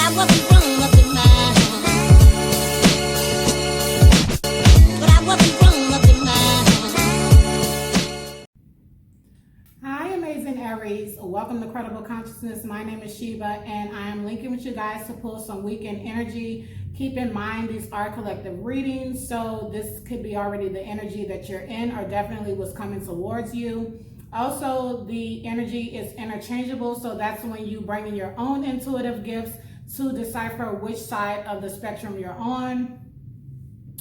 I wasn't grown up in my but I wasn't grown up in my Hi, amazing Aries. Welcome to Credible Consciousness. My name is Sheba, and I am linking with you guys to pull some weekend energy. Keep in mind, these are collective readings, so this could be already the energy that you're in or definitely what's coming towards you. Also, the energy is interchangeable, so that's when you bring in your own intuitive gifts to decipher which side of the spectrum you're on.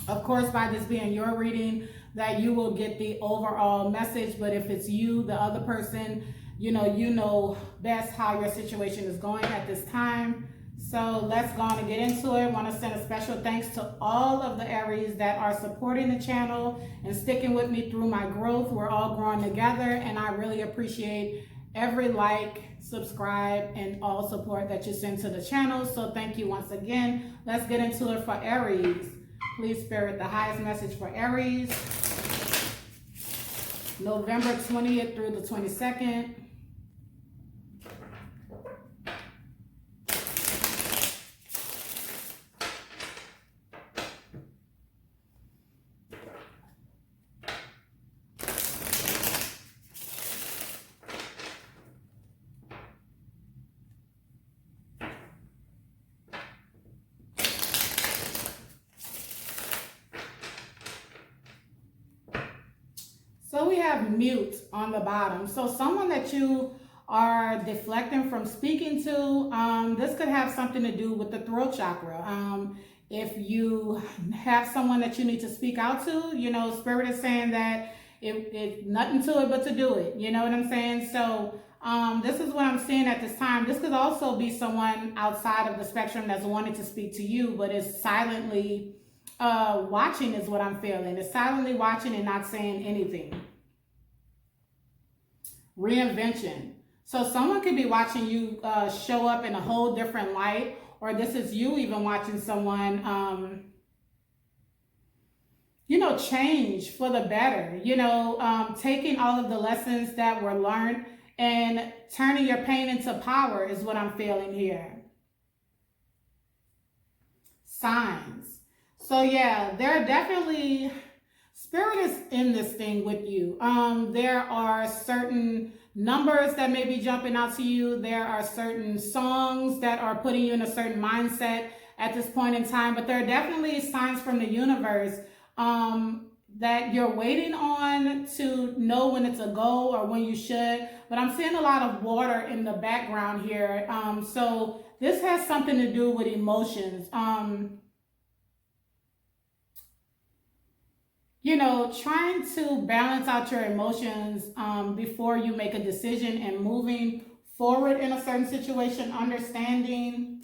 Of course, by this being your reading, that you will get the overall message, but if it's you, the other person, you know best how your situation is going at this time. So let's go on and get into it. I want to send a special thanks to all of the Aries that are supporting the channel and sticking with me through my growth. We're all growing together, and I really appreciate every like, subscribe, and all support that you send to the channel. So thank you once again. Let's get into it for Aries. Please, Spirit, the highest message for Aries, November 20th through the 22nd. So we have mute on the bottom. So someone that you are deflecting from speaking to, this could have something to do with the throat chakra. If you have someone that you need to speak out to, Spirit is saying that it's nothing to it but to do it. You know what I'm saying? So this is what I'm seeing at this time. This could also be someone outside of the spectrum that's wanting to speak to you, but is silently watching is what I'm feeling. It's silently watching and not saying anything. Reinvention. So someone could be watching you show up in a whole different light, or this is you even watching someone, change for the better, taking all of the lessons that were learned and turning your pain into power is what I'm feeling here. Signs. So yeah, there are definitely, Spirit is in this thing with you. There are certain numbers that may be jumping out to you. There are certain songs that are putting you in a certain mindset at this point in time. But there are definitely signs from the universe that you're waiting on to know when it's a go or when you should. But I'm seeing a lot of water in the background here. So this has something to do with emotions. Trying to balance out your emotions before you make a decision and moving forward in a certain situation, understanding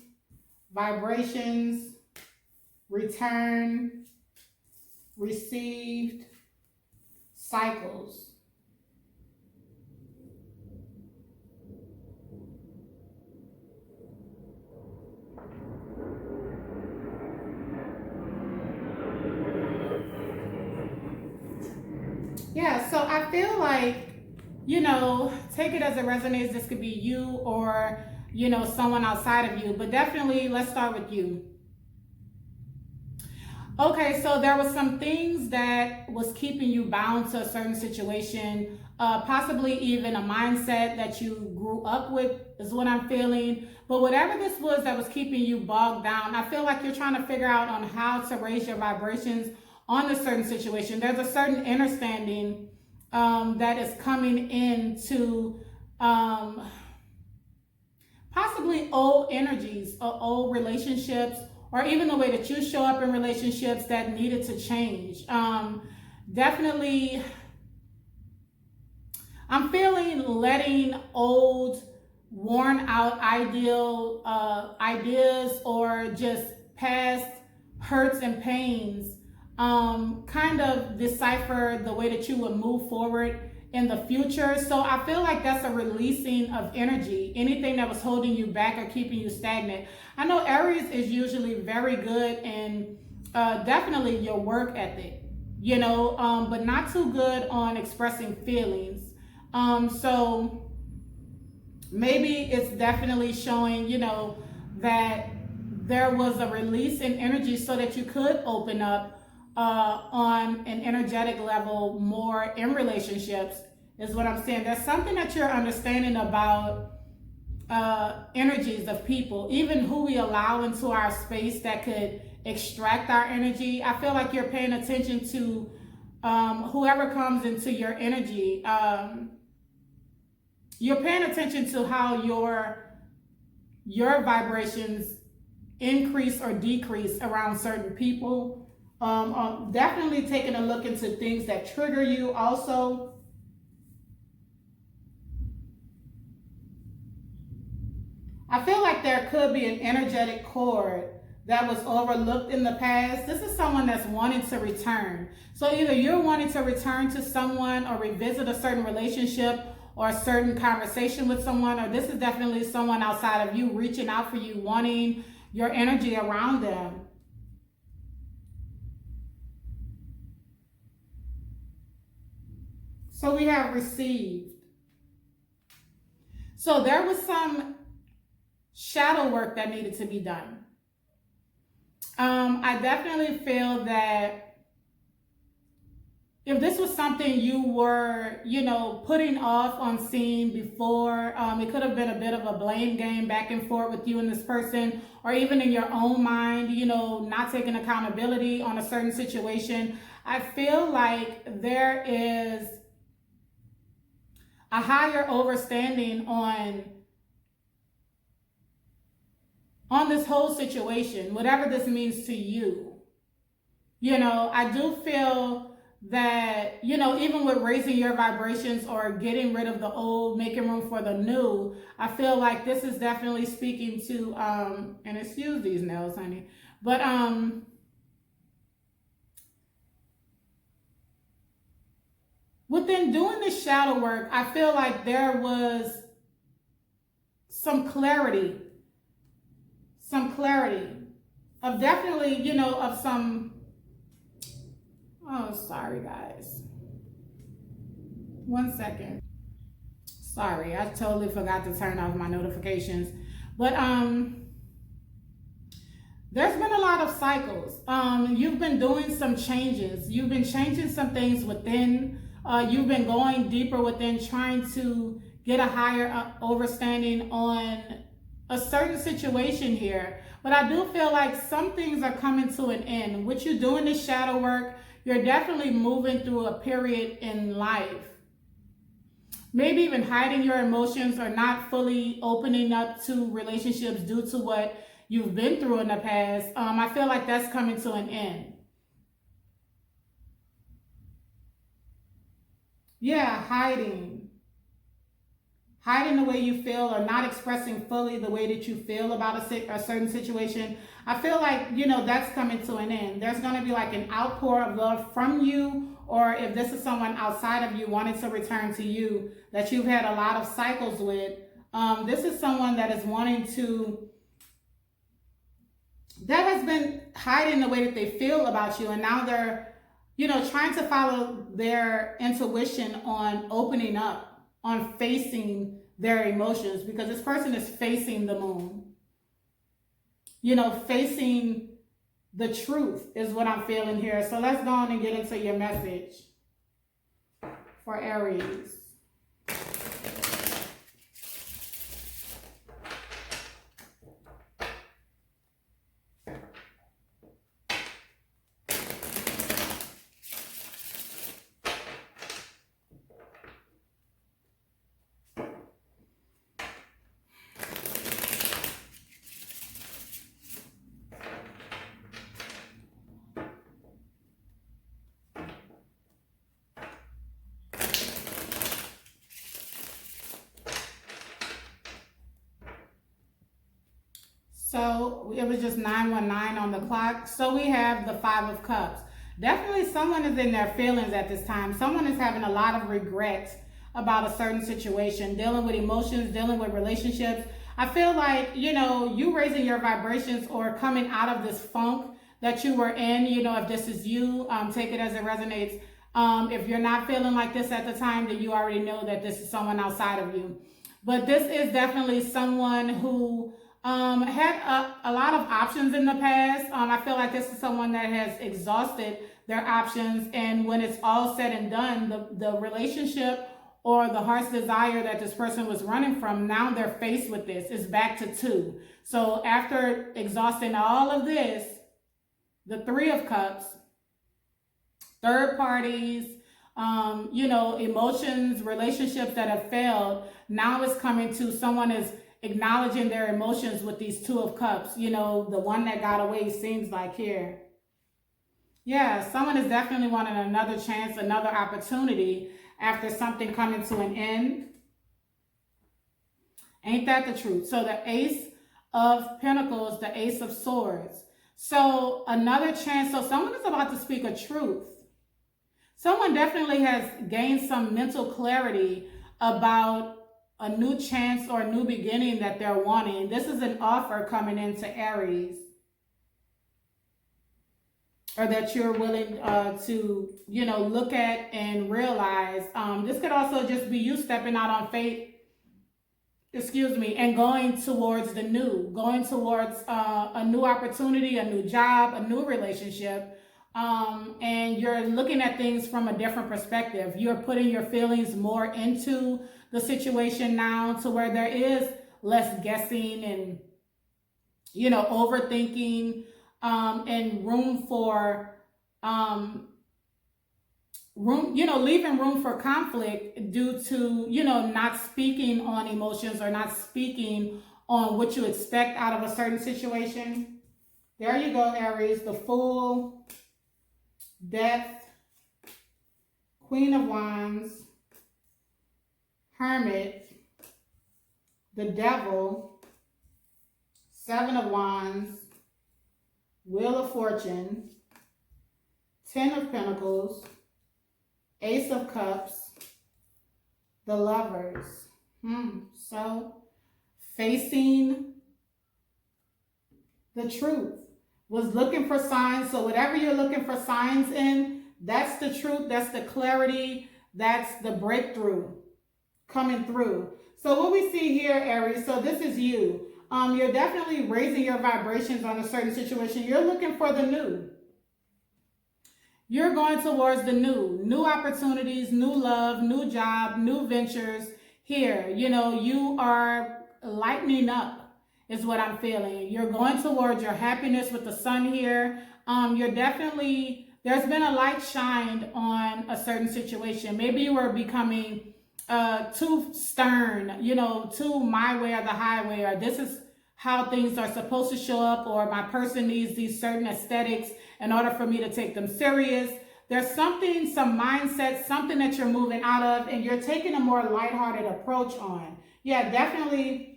vibrations, return, received, cycles. Yeah, so I feel like, take it as it resonates. This could be you or, someone outside of you, but definitely let's start with you. Okay, so there was some things that was keeping you bound to a certain situation, possibly even a mindset that you grew up with is what I'm feeling. But whatever this was that was keeping you bogged down, I feel like you're trying to figure out on how to raise your vibrations on a certain situation. There's a certain understanding that is coming into possibly old energies or old relationships, or even the way that you show up in relationships that needed to change. Definitely, I'm feeling letting old, worn out ideas or just past hurts and pains kind of decipher the way that you would move forward in the future. So I feel like that's a releasing of energy, anything that was holding you back or keeping you stagnant. I know Aries is usually very good in definitely your work ethic, but not too good on expressing feelings. So maybe it's definitely showing, that there was a release in energy so that you could open up on an energetic level more in relationships, is what I'm saying. There's something that you're understanding about energies of people, even who we allow into our space that could extract our energy. I feel like you're paying attention to whoever comes into your energy. You're paying attention to how your vibrations increase or decrease around certain people. Definitely taking a look into things that trigger you also. I feel like there could be an energetic cord that was overlooked in the past. This is someone that's wanting to return. So either you're wanting to return to someone or revisit a certain relationship or a certain conversation with someone, or this is definitely someone outside of you reaching out for you, wanting your energy around them. So we have received. So there was some shadow work that needed to be done. I definitely feel that if this was something you were, putting off on seeing before, it could have been a bit of a blame game back and forth with you and this person, or even in your own mind, not taking accountability on a certain situation. I feel like there is a higher overstanding on this whole situation, whatever this means to you. I do feel that, even with raising your vibrations or getting rid of the old, making room for the new, I feel like this is definitely speaking to, and excuse these nails, honey, but within doing this shadow work, I feel like there was some clarity of definitely, of some, oh, sorry guys. 1 second. Sorry, I totally forgot to turn off my notifications. But there's been a lot of cycles. You've been doing some changes. You've been changing some things within. You've been going deeper within, trying to get a higher understanding on a certain situation here. But I do feel like some things are coming to an end. What you're doing this shadow work, you're definitely moving through a period in life. Maybe even hiding your emotions or not fully opening up to relationships due to what you've been through in the past. I feel like that's coming to an end. Yeah, hiding the way you feel or not expressing fully the way that you feel about a certain situation. I feel like, that's coming to an end. There's going to be like an outpour of love from you, or if this is someone outside of you wanting to return to you that you've had a lot of cycles with, this is someone that is wanting to, that has been hiding the way that they feel about you, and now they're, trying to follow their intuition on opening up, on facing their emotions, because this person is facing the moon. Facing the truth is what I'm feeling here. So let's go on and get into your message for Aries. So it was just 919 on the clock. So we have the 5 of Cups. Definitely someone is in their feelings at this time. Someone is having a lot of regret about a certain situation, dealing with emotions, dealing with relationships. I feel like, you raising your vibrations or coming out of this funk that you were in, if this is you, take it as it resonates. If you're not feeling like this at the time, then you already know that this is someone outside of you. But this is definitely someone who Had a lot of options in the past. I feel like this is someone that has exhausted their options, and when it's all said and done, the relationship or the heart's desire that this person was running from, now they're faced with this. It's back to two. So after exhausting all of this, the Three of Cups, third parties, emotions, relationships that have failed, now it's coming to someone is acknowledging their emotions with these Two of Cups. The one that got away seems like here. Yeah, someone is definitely wanting another chance, another opportunity after something coming to an end. Ain't that the truth? So the Ace of Pentacles, the Ace of Swords. So another chance. So someone is about to speak a truth. Someone definitely has gained some mental clarity about a new chance or a new beginning that they're wanting. This is an offer coming into Aries, or that you're willing to, look at and realize. This could also just be you stepping out on faith, and going towards the new, going towards a new opportunity, a new job, a new relationship. And you're looking at things from a different perspective. You're putting your feelings more into the situation now, to where there is less guessing and, overthinking, and room for, leaving room for conflict due to, not speaking on emotions or not speaking on what you expect out of a certain situation. There you go, Aries. The Fool, Death, Queen of Wands, Hermit, the Devil, Seven of Wands, Wheel of Fortune, Ten of Pentacles, Ace of Cups, the Lovers. So facing the truth. Was looking for signs. So whatever you're looking for signs in, that's the truth. That's the clarity. That's the breakthrough coming through. So what we see here, Aries, so this is you. You're definitely raising your vibrations on a certain situation. You're looking for the new. You're going towards the new opportunities, new love, new job, new ventures here. You are lightening up is what I'm feeling. You're going towards your happiness with the Sun here. You're definitely, there's been a light shined on a certain situation. Maybe you were becoming too stern, too my way or the highway, or this is how things are supposed to show up, or my person needs these certain aesthetics in order for me to take them serious. There's something, some mindset, something that you're moving out of, and you're taking a more lighthearted approach on. Yeah, definitely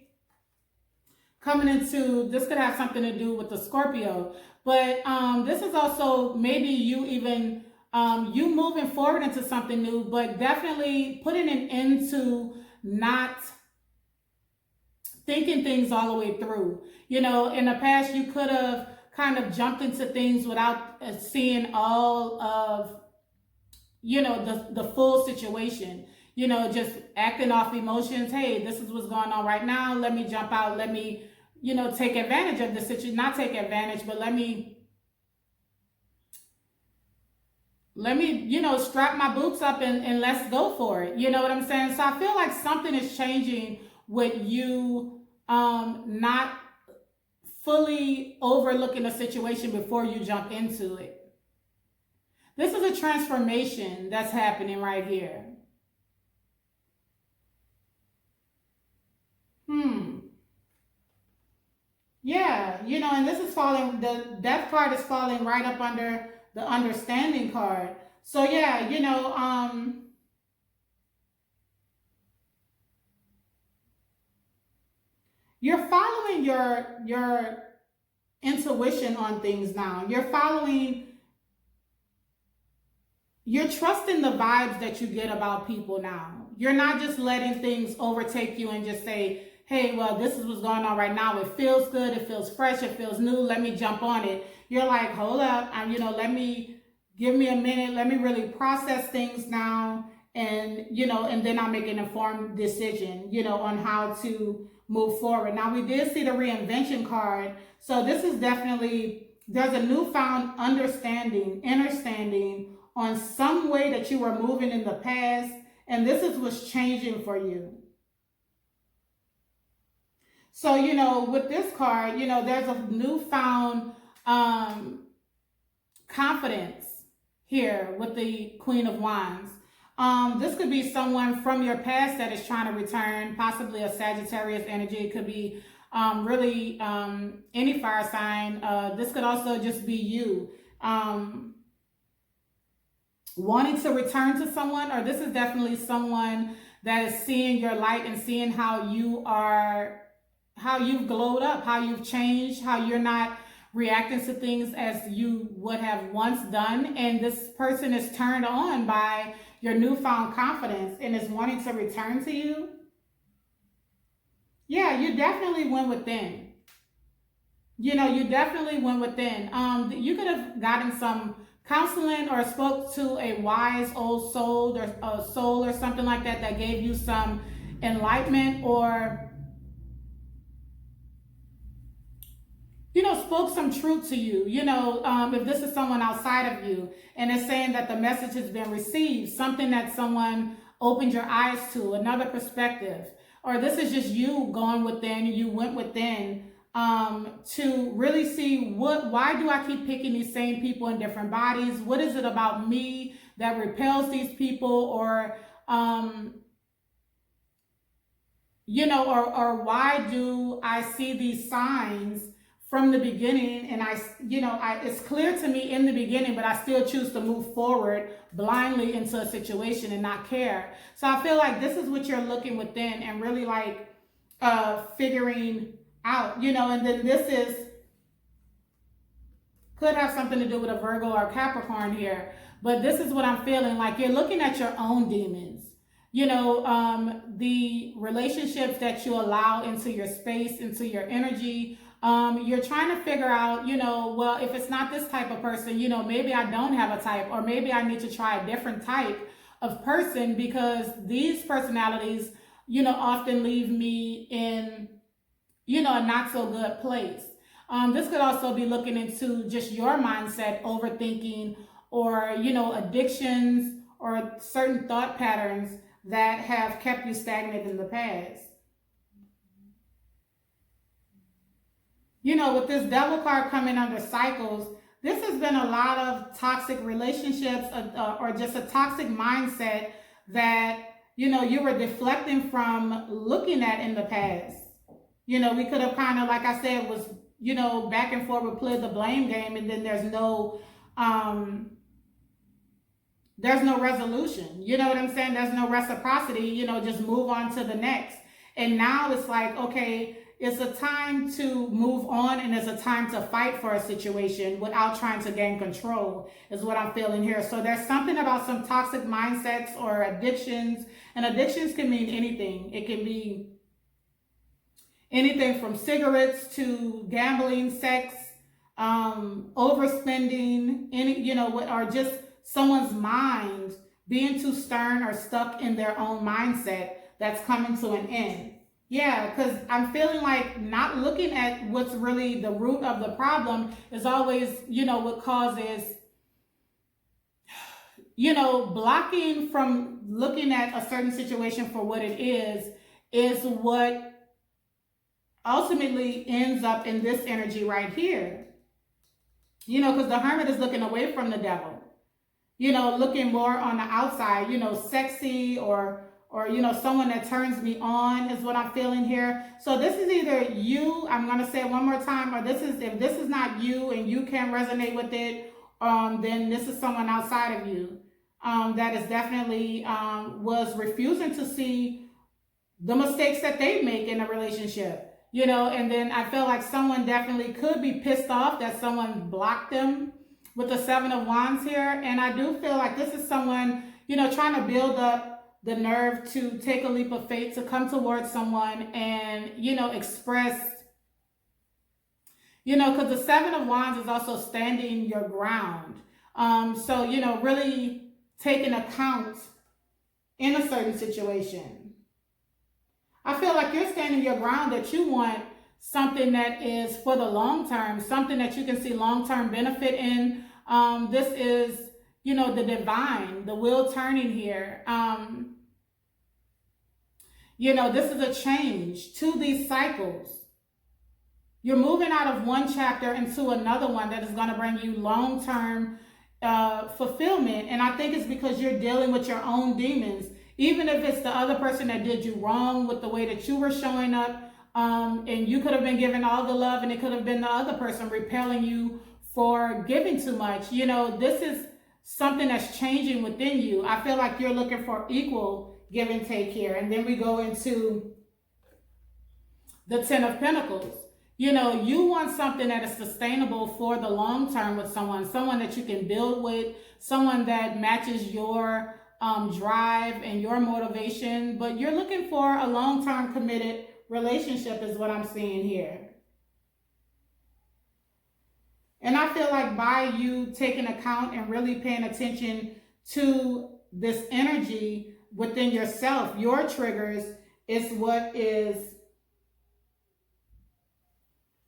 coming into, this could have something to do with the Scorpio, but this is also maybe you even, you moving forward into something new, but definitely putting an end to not thinking things all the way through. In the past, you could have kind of jumped into things without seeing all of, the full situation, just acting off emotions. Hey, this is what's going on right now. Let me jump out. Let me, take advantage of the situation, not take advantage, but let me, strap my boots up and let's go for it. You know what I'm saying? So I feel like something is changing with you, not fully overlooking a situation before you jump into it. This is a transformation that's happening right here. Yeah, and this is falling, the Death card is falling right up under the Understanding card. So yeah, you're following your intuition on things now. You're trusting the vibes that you get about people now. You're not just letting things overtake you and just say, hey, well, this is what's going on right now. It feels good. It feels fresh. It feels new. Let me jump on it. You're like, hold up. Give me a minute. Let me really process things now. And then I'll make an informed decision, on how to move forward. Now, we did see the reinvention card. So this is definitely, there's a newfound understanding on some way that you were moving in the past. And this is what's changing for you. So, with this card, there's a newfound confidence here with the Queen of Wands. This could be someone from your past that is trying to return, possibly a Sagittarius energy. It could be really any fire sign. This could also just be you wanting to return to someone, or this is definitely someone that is seeing your light and seeing how you've glowed up, how you've changed, how you're not reacting to things as you would have once done. And this person is turned on by your newfound confidence and is wanting to return to you. Yeah, you definitely went within. You definitely went within. You could have gotten some counseling or spoke to a wise old soul or a soul or something like that that gave you some enlightenment, or spoke some truth to you. If this is someone outside of you and it's saying that the message has been received, something that someone opened your eyes to, another perspective, or this is just you going within, you went within to really see why do I keep picking these same people in different bodies? What is it about me that repels these people, or or why do I see these signs from the beginning, and it's clear to me in the beginning, but I still choose to move forward blindly into a situation and not care. So I feel like this is what you're looking within and really figuring out, and then this could have something to do with a Virgo or Capricorn here, but this is what I'm feeling like. You're looking at your own demons, the relationships that you allow into your space, into your energy. You're trying to figure out, well, if it's not this type of person, maybe I don't have a type, or maybe I need to try a different type of person, because these personalities, often leave me in, a not so good place. This could also be looking into just your mindset, overthinking, or, addictions or certain thought patterns that have kept you stagnant in the past. With this Devil card coming under cycles, this has been a lot of toxic relationships, or just a toxic mindset that, you were deflecting from looking at in the past. We could have kind of, like I said, was, back and forth, we played the blame game, and then there's no resolution. You know what I'm saying? There's no reciprocity, just move on to the next. And now it's like, okay, it's a time to move on, and it's a time to fight for a situation without trying to gain control, is what I'm feeling here. So there's something about some toxic mindsets or addictions, and addictions can mean anything. It can be anything from cigarettes to gambling, sex, overspending, or just someone's mind being too stern or stuck in their own mindset that's coming to an end. Yeah, because I'm feeling like not looking at what's really the root of the problem is always, what causes, blocking from looking at a certain situation for what it is what ultimately ends up in this energy right here. Because the Hermit is looking away from the Devil, looking more on the outside, sexy, or someone that turns me on is what I'm feeling here. So this is either you, I'm going to say it one more time, or if this is not you and you can't resonate with it, then this is someone outside of you that is definitely was refusing to see the mistakes that they make in a relationship, and then I feel like someone definitely could be pissed off that someone blocked them with the Seven of Wands here. And I do feel like this is someone, trying to build up the nerve to take a leap of faith, to come towards someone and, express, because the Seven of Wands is also standing your ground. So, really taking account in a certain situation. I feel like you're standing your ground that you want something that is for the long term, something that you can see long term benefit in. This is, the divine, the wheel turning here. This is a change to these cycles. You're moving out of one chapter into another one that is going to bring you long term fulfillment. And I think it's because you're dealing with your own demons. Even if it's the other person that did you wrong with the way that you were showing up, and you could have been given all the love, and it could have been the other person repelling you for giving too much. This is something that's changing within you. I feel like you're looking for equal give and take here. And then we go into the Ten of Pentacles. You want something that is sustainable for the long term with someone that you can build with, someone that matches your drive and your motivation, but you're looking for a long-term committed relationship is what I'm seeing here. And I feel like by you taking account and really paying attention to this energy within yourself, your triggers is what is,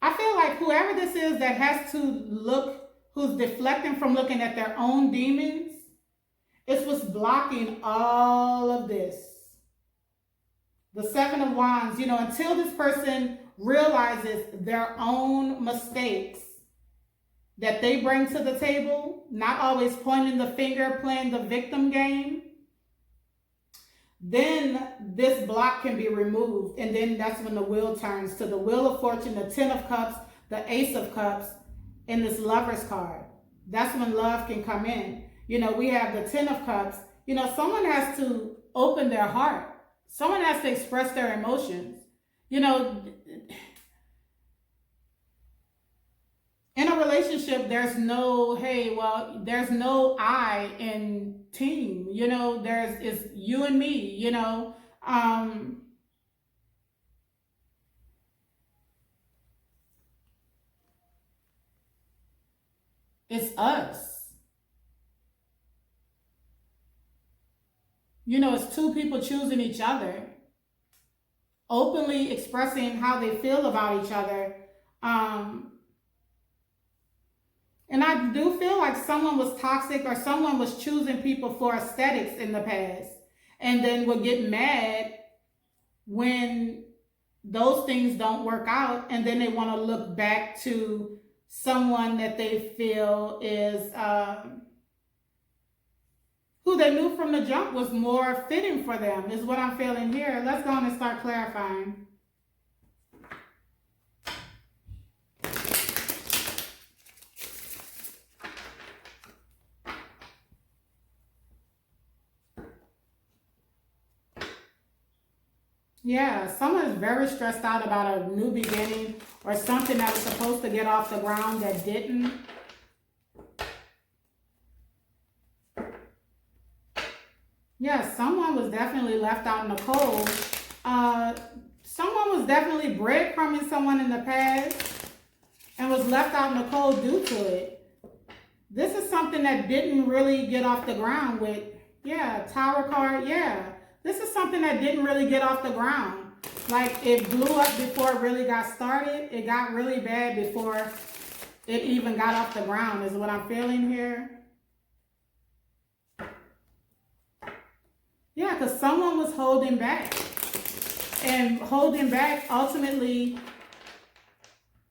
I feel like whoever this is that has to look, who's deflecting from looking at their own demons, it's what's blocking all of this. The Seven of Wands, until this person realizes their own mistakes that they bring to the table, not always pointing the finger, playing the victim game, then this block can be removed. And then that's when the wheel turns to the Wheel of Fortune, the Ten of Cups, the Ace of Cups, and this Lover's card. That's when love can come in. We have the Ten of Cups. Someone has to open their heart. Someone has to express their emotions. In a relationship, there's no, there's no I in team. It's you and me, it's us. It's two people choosing each other, openly expressing how they feel about each other. And I do feel like someone was toxic or someone was choosing people for aesthetics in the past and then would get mad when those things don't work out. And then they want to look back to someone that they feel is, who they knew from the jump was more fitting for them, is what I'm feeling here. Let's go on and start clarifying. Yeah, someone is very stressed out about a new beginning or something that was supposed to get off the ground that didn't. Yeah, someone was definitely left out in the cold. Someone was definitely breadcrumbing someone in the past and was left out in the cold due to it. This is something that didn't really get off the ground with, Tower card, This is something that didn't really get off the ground. Like, it blew up before it really got started. It got really bad before it even got off the ground, is what I'm feeling here. Yeah, because someone was holding back. And holding back ultimately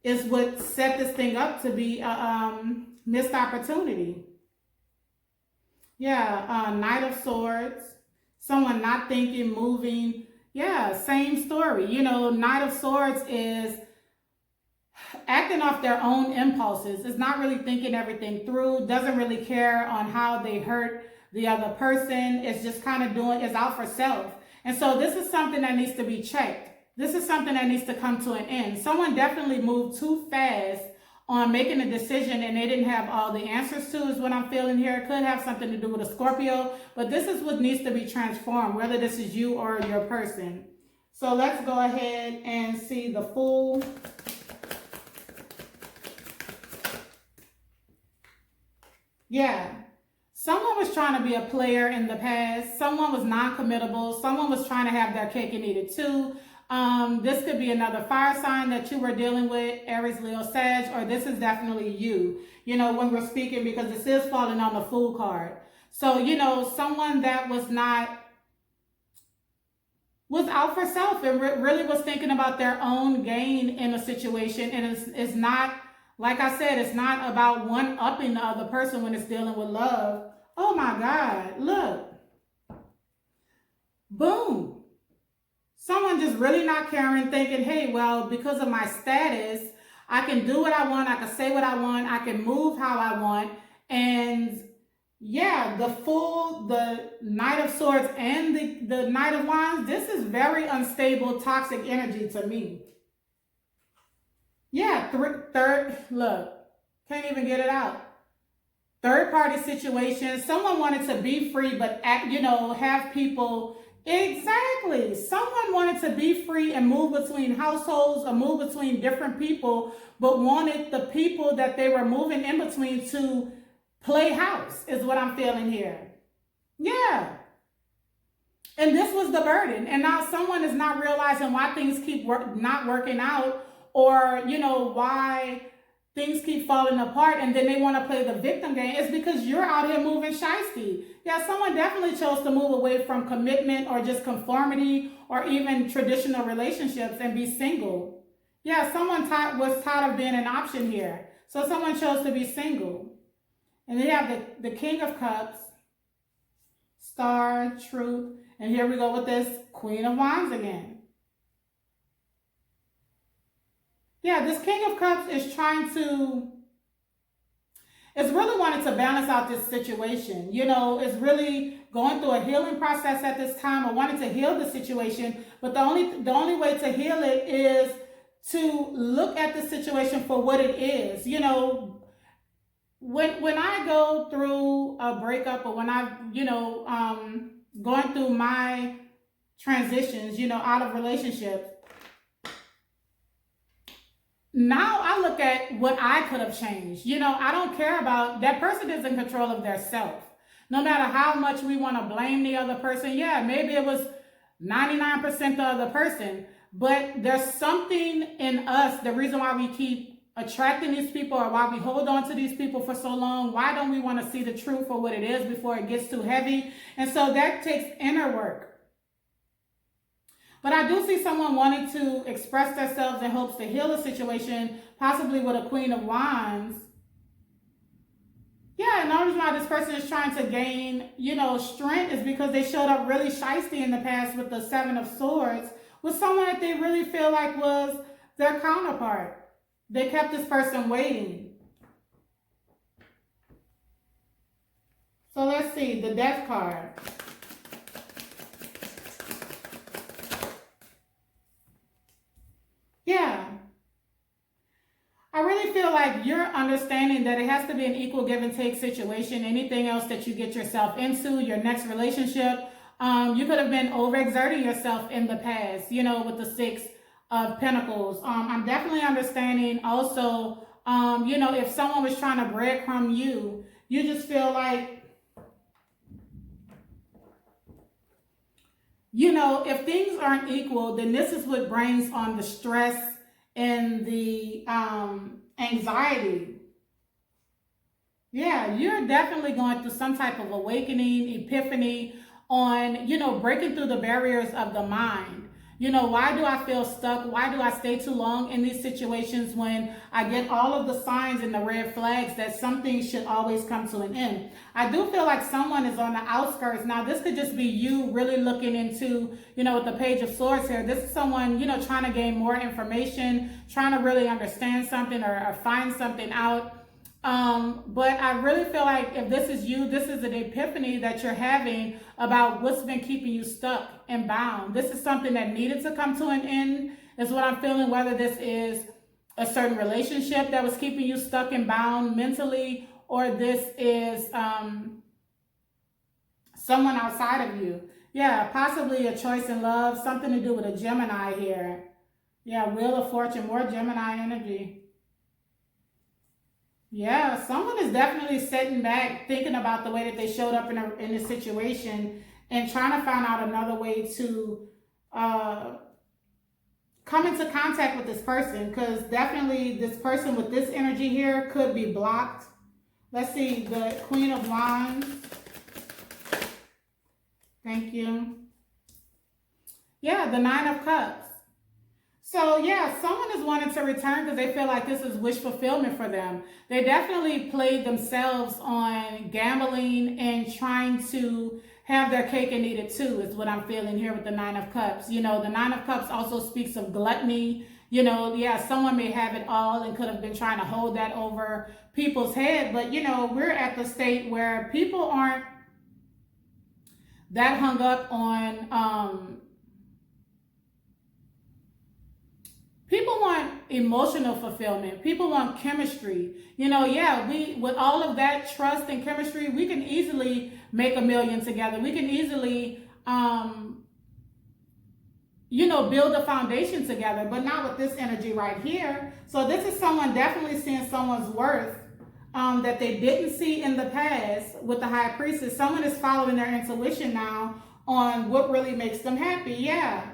is what set this thing up to be a missed opportunity. Yeah, Knight of Swords. Someone not thinking, moving. Yeah, same story. Knight of Swords is acting off their own impulses. It's not really thinking everything through. Doesn't really care on how they hurt the other person. Is just kind of is out for self. And so this is something that needs to be checked. This is something that needs to come to an end. Someone definitely moved too fast on making a decision and they didn't have all the answers to, is what I'm feeling here. It could have something to do with a Scorpio, but this is what needs to be transformed, whether this is you or your person. So let's go ahead and see the Fool. Yeah. Someone was trying to be a player in the past. Someone was non-committable. Someone was trying to have their cake and eat it too. This could be another fire sign that you were dealing with, Aries, Leo, Sag, or this is definitely you, when we're speaking, because this is falling on the Fool card. So, someone that was out for self and really was thinking about their own gain in a situation. And it's not, like I said, it's not about one-upping the other person when it's dealing with love. Oh my God, look. Boom. Someone just really not caring, thinking, hey, well, because of my status, I can do what I want, I can say what I want, I can move how I want. And yeah, the Fool, the Knight of Swords, and the Knight of Wands, this is very unstable, toxic energy to me. Yeah, look, can't even get it out. Third party situation, someone wanted to be free, but, have people, exactly. Someone wanted to be free and move between households or move between different people, but wanted the people that they were moving in between to play house, is what I'm feeling here. Yeah. And this was the burden. And now someone is not realizing why things keep not working out, or, why things keep falling apart, and then they want to play the victim game. It's because you're out here moving shiesty. Yeah, someone definitely chose to move away from commitment or just conformity or even traditional relationships and be single. Yeah, someone was tired of being an option here. So someone chose to be single. And then you have the King of Cups, Star, Truth, and here we go with this Queen of Wands again. Yeah, this King of Cups is really wanting to balance out this situation. It's really going through a healing process at this time, or wanting to heal the situation. But the only way to heal it is to look at the situation for what it is. When I go through a breakup, or when I've, going through my transitions, out of relationships, now I look at what I could have changed. I don't care about that person is in control of their self. No matter how much we want to blame the other person, yeah, maybe it was 99% the other person, but there's something in us, the reason why we keep attracting these people, or why we hold on to these people for so long. Why don't we want to see the truth for what it is before it gets too heavy? And so that takes inner work. But I do see someone wanting to express themselves in hopes to heal a situation, possibly with a Queen of Wands. Yeah, and the reason why this person is trying to gain, strength is because they showed up really shiesty in the past with the Seven of Swords, with someone that they really feel like was their counterpart. They kept this person waiting. So let's see, the Death card. Yeah. I really feel like you're understanding that it has to be an equal give and take situation. Anything else that you get yourself into, your next relationship, you could have been overexerting yourself in the past, with the Six of Pentacles. I'm definitely understanding also, if someone was trying to breadcrumb you, you just feel like, if things aren't equal, then this is what brings on the stress and the anxiety. Yeah, you're definitely going through some type of awakening, epiphany on, breaking through the barriers of the mind. Why do I feel stuck? Why do I stay too long in these situations when I get all of the signs and the red flags that something should always come to an end? I do feel like someone is on the outskirts. Now, this could just be you really looking into, with the Page of Swords here. This is someone, trying to gain more information, trying to really understand something or find something out. But I really feel like if this is you, this is an epiphany that you're having about what's been keeping you stuck and bound. This is something that needed to come to an end, is what I'm feeling, whether this is a certain relationship that was keeping you stuck and bound mentally, or this is someone outside of you. Yeah, possibly a choice in love, something to do with a Gemini here. Yeah, Wheel of Fortune, more Gemini energy. Yeah, someone is definitely sitting back, thinking about the way that they showed up in a situation and trying to find out another way to come into contact with this person, because definitely this person with this energy here could be blocked. Let's see, the Queen of Wands. Thank you. Yeah, the Nine of Cups. So yeah, someone is wanting to return because they feel like this is wish fulfillment for them. They definitely played themselves on gambling and trying to have their cake and eat it too, is what I'm feeling here with the Nine of Cups. You know, the Nine of Cups also speaks of gluttony. You know, yeah, someone may have it all and could have been trying to hold that over people's head. But, you know, we're at the state where people aren't that hung up on, people want emotional fulfillment. People want chemistry. You know, yeah, with all of that trust and chemistry, we can easily make $1 million together. We can easily, you know, build a foundation together, but not with this energy right here. So this is someone definitely seeing someone's worth that they didn't see in the past with the High Priestess. Someone is following their intuition now on what really makes them happy. Yeah.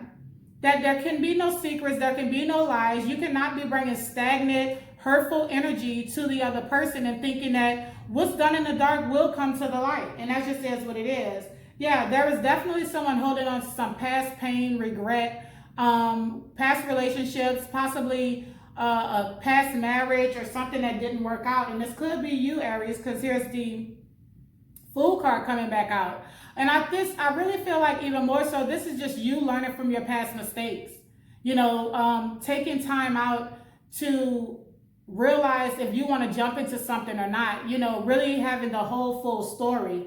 That there can be no secrets, there can be no lies. You cannot be bringing stagnant, hurtful energy to the other person and thinking that what's done in the dark will come to the light. And that just is what it is. Yeah, there is definitely someone holding on to some past pain, regret, past relationships, possibly a past marriage or something that didn't work out. And this could be you, Aries, because here's the Fool card coming back out. And I really feel like even more so, this is just you learning from your past mistakes. You know, taking time out to realize if you want to jump into something or not. You know, really having the whole full story.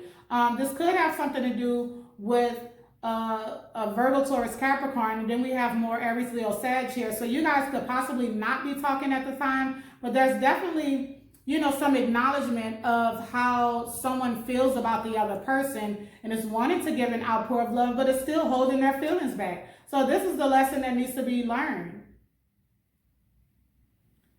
This could have something to do with a Virgo, Taurus, Capricorn, and then we have more Aries, Leo, Sag here. So you guys could possibly not be talking at the time, but there's definitely, you know, some acknowledgement of how someone feels about the other person and is wanting to give an outpour of love, but is still holding their feelings back. So this is the lesson that needs to be learned.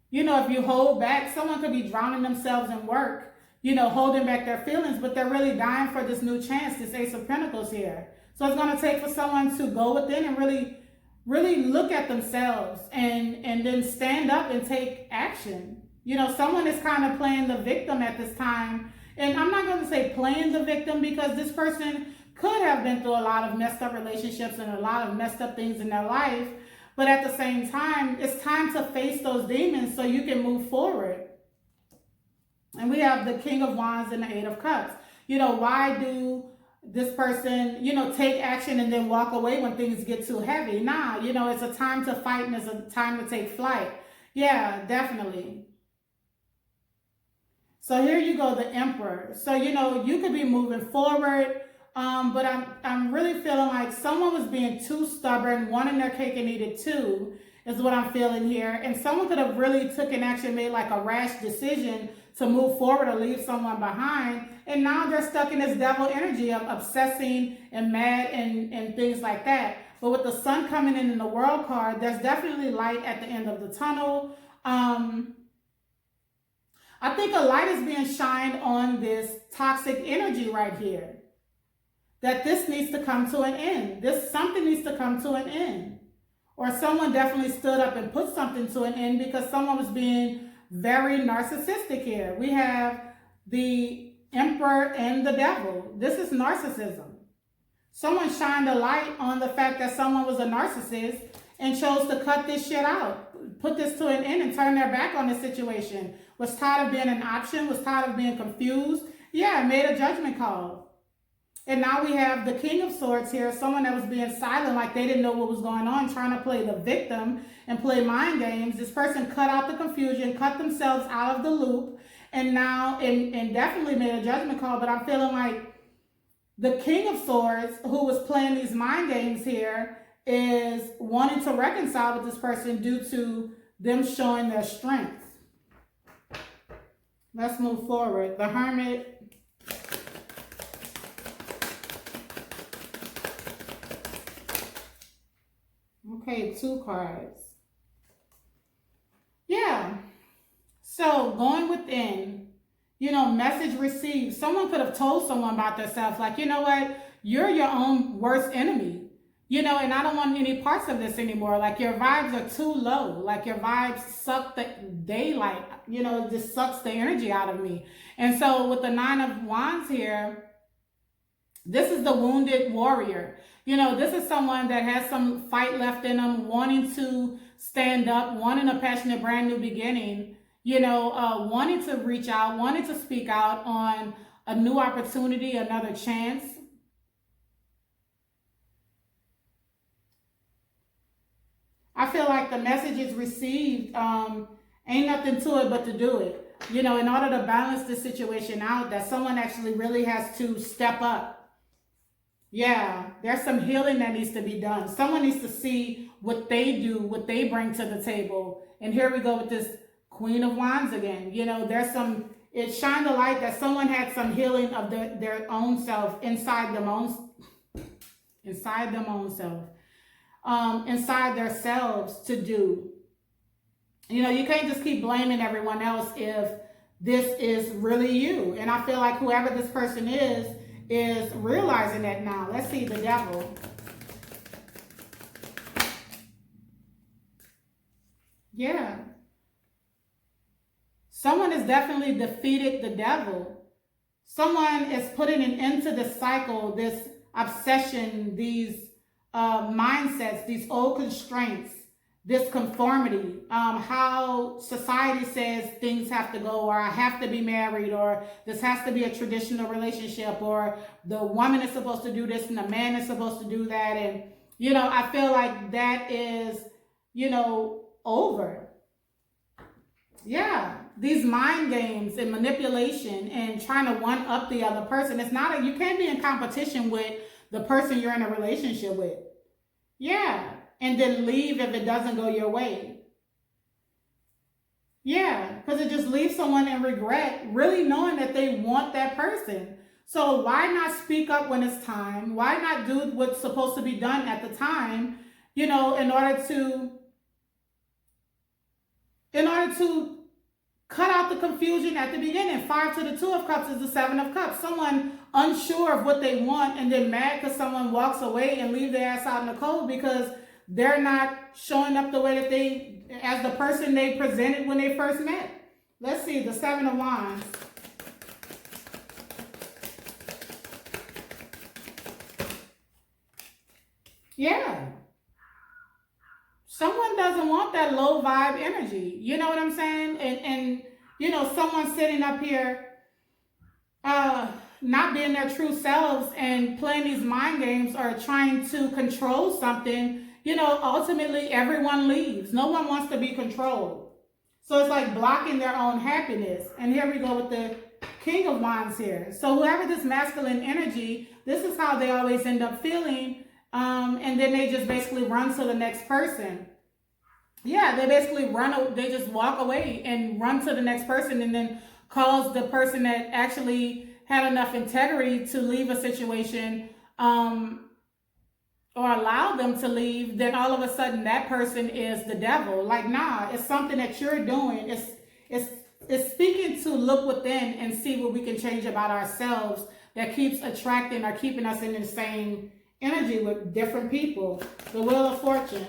You know, if you hold back, someone could be drowning themselves in work, you know, holding back their feelings, but they're really dying for this new chance, this Ace of Pentacles here. So it's going to take for someone to go within and really look at themselves and then stand up and take action. You know, someone is kind of playing the victim at this time. And I'm not going to say playing the victim, because this person could have been through a lot of messed up relationships and a lot of messed up things in their life. But at the same time, it's time to face those demons so you can move forward. And we have the King of Wands and the Eight of Cups. You know, why do this person, you know, take action and then walk away when things get too heavy? Nah, you know, it's a time to fight and it's a time to take flight. Yeah, definitely. So here you go, the Emperor. So, you know, you could be moving forward, but I'm really feeling like someone was being too stubborn, wanting their cake and eat it too, is what I'm feeling here. And someone could have really taken action, made like a rash decision to move forward or leave someone behind. And now they're stuck in this devil energy of obsessing and mad and things like that. But with the Sun coming in the World card, there's definitely light at the end of the tunnel. I think a light is being shined on this toxic energy right here. That this needs to come to an end. Something needs to come to an end. Or someone definitely stood up and put something to an end because someone was being very narcissistic here. We have the Emperor and the Devil. This is narcissism. Someone shined a light on the fact that someone was a narcissist and chose to cut this shit out, put this to an end and turn their back on the situation. Was tired of being an option, was tired of being confused. Yeah, made a judgment call. And now we have the King of Swords here, someone that was being silent, like they didn't know what was going on, trying to play the victim and play mind games. This person cut out the confusion, cut themselves out of the loop, and now, and definitely made a judgment call. But I'm feeling like the King of Swords, who was playing these mind games here, is wanting to reconcile with this person due to them showing their strength. Let's move forward. The Hermit. Okay, 2 cards. Yeah. So going within, you know, message received. Someone could have told someone about themselves, like, you know what? You're your own worst enemy. And I don't want any parts of this anymore. Like your vibes are too low. Like your vibes suck the daylight, it just sucks the energy out of me. And so with the Nine of Wands here, this is the wounded warrior. This is someone that has some fight left in them, wanting to stand up, wanting a passionate brand new beginning, wanting to reach out, wanting to speak out on a new opportunity, another chance. I feel like the message is received. Ain't nothing to it but to do it. In order to balance this situation out, that someone actually really has to step up. Yeah, there's some healing that needs to be done. Someone needs to see what they do, what they bring to the table. And here we go with this Queen of Wands again. It shined a light that someone had some healing of their own self inside themselves to do. You can't just keep blaming everyone else if this is really you. And I feel like whoever this person is realizing that now. Let's see, the Devil. Yeah. Someone has definitely defeated the devil. Someone is putting an end to this cycle, this obsession, these mindsets, these old constraints, this conformity, how society says things have to go, or I have to be married, or this has to be a traditional relationship, or the woman is supposed to do this and the man is supposed to do that. And, I feel like that is, over. Yeah, these mind games and manipulation and trying to one up the other person. You can't be in competition with the person you're in a relationship with. Yeah. And then leave if it doesn't go your way. Yeah, because it just leaves someone in regret, really knowing that they want that person. So why not speak up when it's time? Why not do what's supposed to be done at the time, in order to cut out the confusion at the beginning. 5 to the 2 of Cups is the 7 of Cups. Someone unsure of what they want and then mad because someone walks away and leave their ass out in the cold because they're not showing up the way that as the person they presented when they first met. Let's see, the 7 of Wands. Yeah. Someone doesn't want that low vibe energy. You know what I'm saying? And someone sitting up here not being their true selves and playing these mind games or trying to control something, ultimately everyone leaves. No one wants to be controlled. So it's like blocking their own happiness. And here we go with the King of Wands here. So whoever this masculine energy, this is how they always end up feeling. And then they just basically run to the next person. Yeah, they basically they just walk away and run to the next person and then cause the person that actually had enough integrity to leave a situation or allow them to leave, then all of a sudden that person is the devil. Like, nah, it's something that you're doing. It's speaking to look within and see what we can change about ourselves that keeps attracting or keeping us in the same energy with different people. The Wheel of Fortune.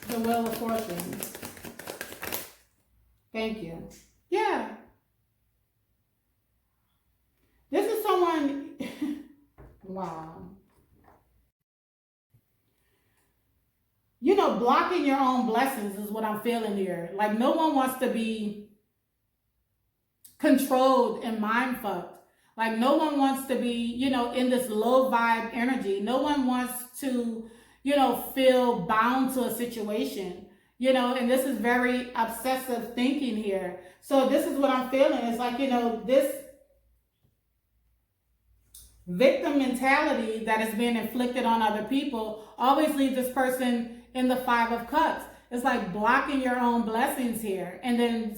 The Wheel of Fortune. Thank you. Yeah. This is someone, wow. Blocking your own blessings is what I'm feeling here. Like, no one wants to be controlled and mind fucked. Like, no one wants to be, in this low vibe energy. No one wants to, feel bound to a situation, and this is very obsessive thinking here. So this is what I'm feeling. It's like, this victim mentality that is being inflicted on other people always leaves this person in the 5 of Cups. It's like blocking your own blessings here. And then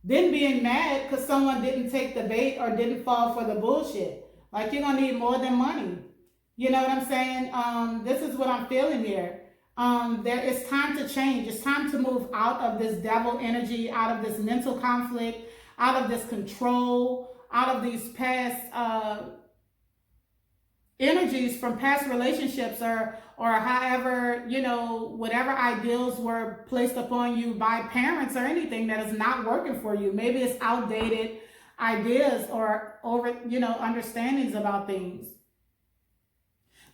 being mad because someone didn't take the bait or didn't fall for the bullshit. Like, you're going to need more than money. You know what I'm saying? This is what I'm feeling here. It's time to change. It's time to move out of this devil energy, out of this mental conflict, out of this control, out of these past energies from past relationships, or however, whatever ideals were placed upon you by parents or anything that is not working for you. Maybe it's outdated ideas or over, understandings about things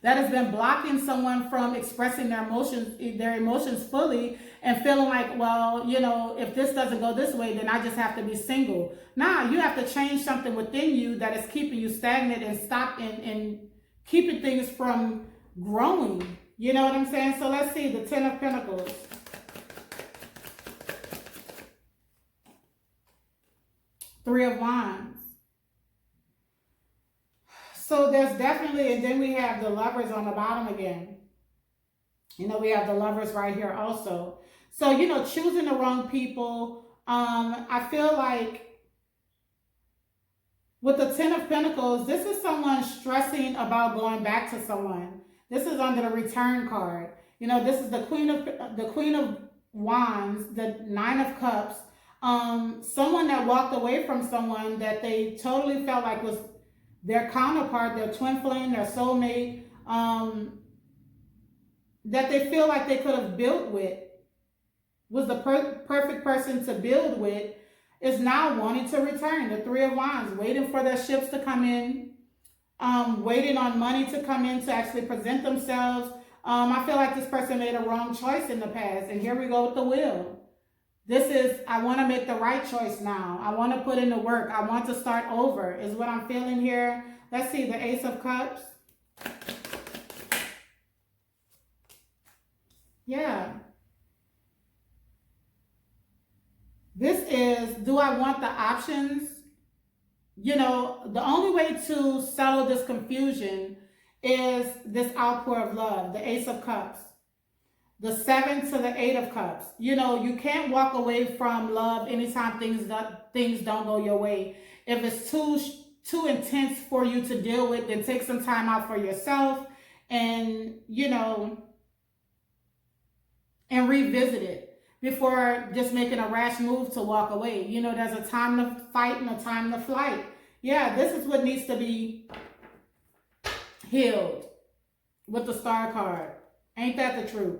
that has been blocking someone from expressing their emotions fully, and feeling like, well, if this doesn't go this way, then I just have to be single. Nah, you have to change something within you that is keeping you stagnant and and keeping things from growing. You know what I'm saying? So let's see, the Ten of Pentacles. Three of Wands. So there's definitely, and then we have the Lovers on the bottom again. We have the Lovers right here also. So, choosing the wrong people. I feel like with the Ten of Pentacles, this is someone stressing about going back to someone. This is under the Return card. This is the Queen of Wands, the Nine of Cups. Someone that walked away from someone that they totally felt like was their counterpart, their twin flame, their soulmate, that they feel like they could have built with, was the perfect person to build with, is now wanting to return. The Three of Wands, waiting for their ships to come in, waiting on money to come in to actually present themselves. I feel like this person made a wrong choice in the past, and here we go with the Wheel. This is, I want to make the right choice now. I want to put in the work. I want to start over, is what I'm feeling here. Let's see, the Ace of Cups. Yeah. This is, do I want the options? The only way to settle this confusion is this outpour of love, the Ace of Cups. The Seven to the Eight of Cups. You can't walk away from love anytime things don't go your way. If it's too intense for you to deal with, then take some time out for yourself and, and revisit it before just making a rash move to walk away. There's a time to fight and a time to flight. Yeah, this is what needs to be healed with the Star card. Ain't that the truth?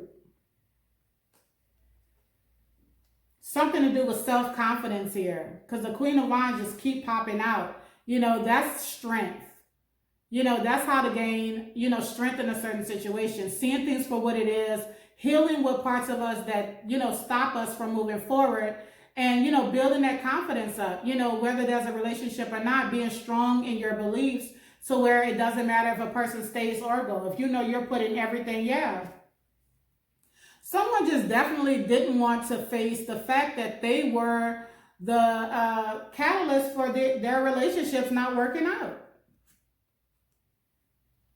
Something to do with self-confidence here, because the Queen of Wands just keep popping out. That's strength. That's how to gain, strength in a certain situation. Seeing things for what it is, healing what parts of us that, stop us from moving forward, and, building that confidence up, whether there's a relationship or not, being strong in your beliefs, so where it doesn't matter if a person stays or go. If you're putting everything, yeah. Someone just definitely didn't want to face the fact that they were the catalyst for their relationships not working out.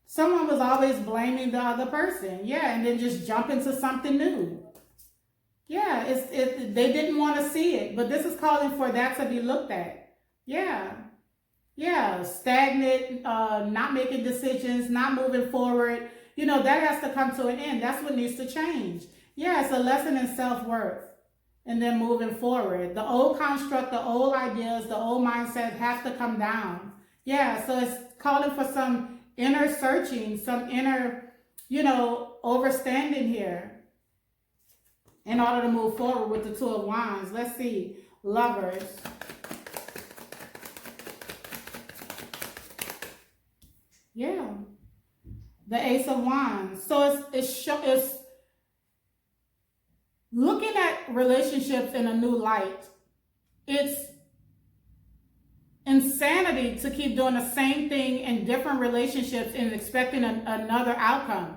Someone was always blaming the other person. Yeah, and then just jump into something new. Yeah, they didn't want to see it, but this is calling for that to be looked at. Yeah. Yeah, stagnant, not making decisions, not moving forward. That has to come to an end. That's what needs to change. Yeah, it's a lesson in self-worth and then moving forward. The old construct, the old ideas, the old mindset have to come down. Yeah, so it's calling for some inner searching, some inner, overstanding here in order to move forward with the Two of Wands. Let's see, Lovers. Yeah, the Ace of Wands. So it's looking at relationships in a new light. It's insanity to keep doing the same thing in different relationships and expecting another outcome.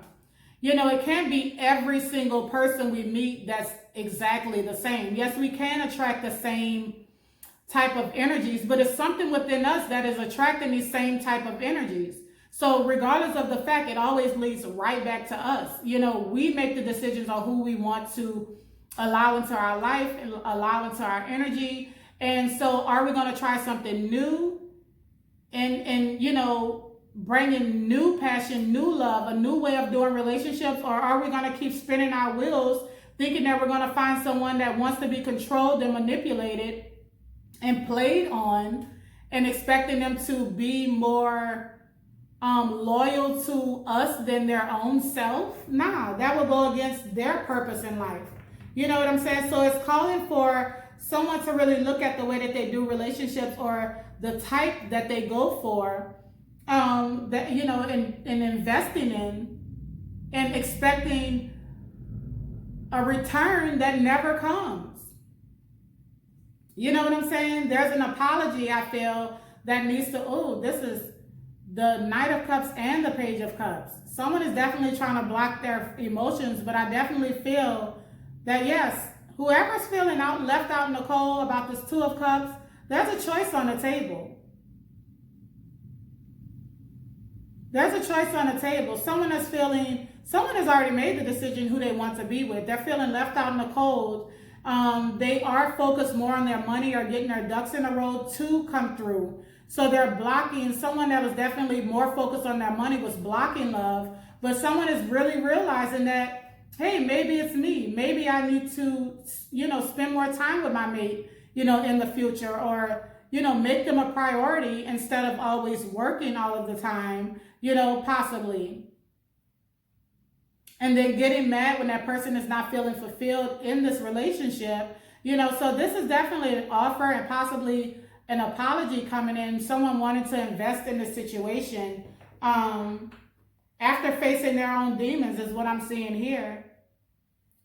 It can't be every single person we meet that's exactly the same. Yes, we can attract the same type of energies, but it's something within us that is attracting these same type of energies. So regardless of the fact, it always leads right back to us. We make the decisions on who we want to allow into our life and allow into our energy. And so are we going to try something new and bringing new passion, new love, a new way of doing relationships? Or are we going to keep spinning our wheels thinking that we're going to find someone that wants to be controlled and manipulated and played on, and expecting them to be more loyal to us than their own self. Nah, that will go against their purpose in life. You know what I'm saying? So it's calling for someone to really look at the way that they do relationships, or the type that they go for, that, you know, and investing in, and expecting a return that never comes. You know what I'm saying? There's an apology, I feel, that needs to, oh, this is the Knight of Cups and the Page of Cups. Someone is definitely trying to block their emotions, but I definitely feel that, yes, whoever's feeling left out in the cold about this Two of Cups, there's a choice on the table. There's a choice on the table. Someone has already made the decision who they want to be with. They're feeling left out in the cold. They are focused more on their money or getting their ducks in a row to come through. So they're blocking. Someone that was definitely more focused on their money was blocking love. But someone is really realizing that, hey, maybe it's me. Maybe I need to, you know, spend more time with my mate, you know, in the future, or, you know, make them a priority instead of always working all of the time, you know, possibly. And then getting mad when that person is not feeling fulfilled in this relationship, you know. So this is definitely an offer and possibly an apology coming in. Someone wanting to invest in the situation after facing their own demons is what I'm seeing here.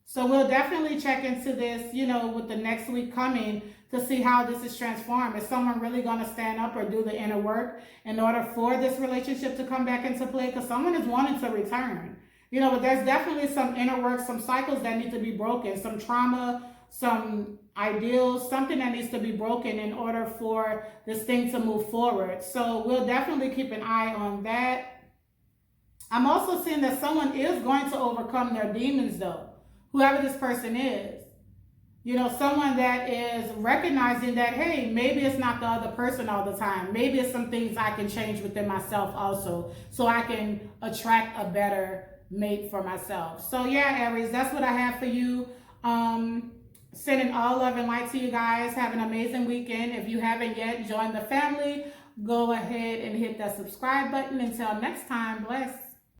So we'll definitely check into this, you know, with the next week coming, to see how this is transformed. Is someone really going to stand up or do the inner work in order for this relationship to come back into play? Because someone is wanting to return. You know, but there's definitely some inner work, some cycles that need to be broken, some trauma, some ideals, something that needs to be broken in order for this thing to move forward. So we'll definitely keep an eye on that. I'm also seeing that someone is going to overcome their demons, though, whoever this person is. You know, someone that is recognizing that, hey, maybe it's not the other person all the time. Maybe it's some things I can change within myself also, so I can attract a better mate for myself. So yeah, Aries, that's what I have for you. Sending all love and light to you guys. Have an amazing weekend. If you haven't yet joined the family, go ahead and hit that subscribe button. Until next time, bless.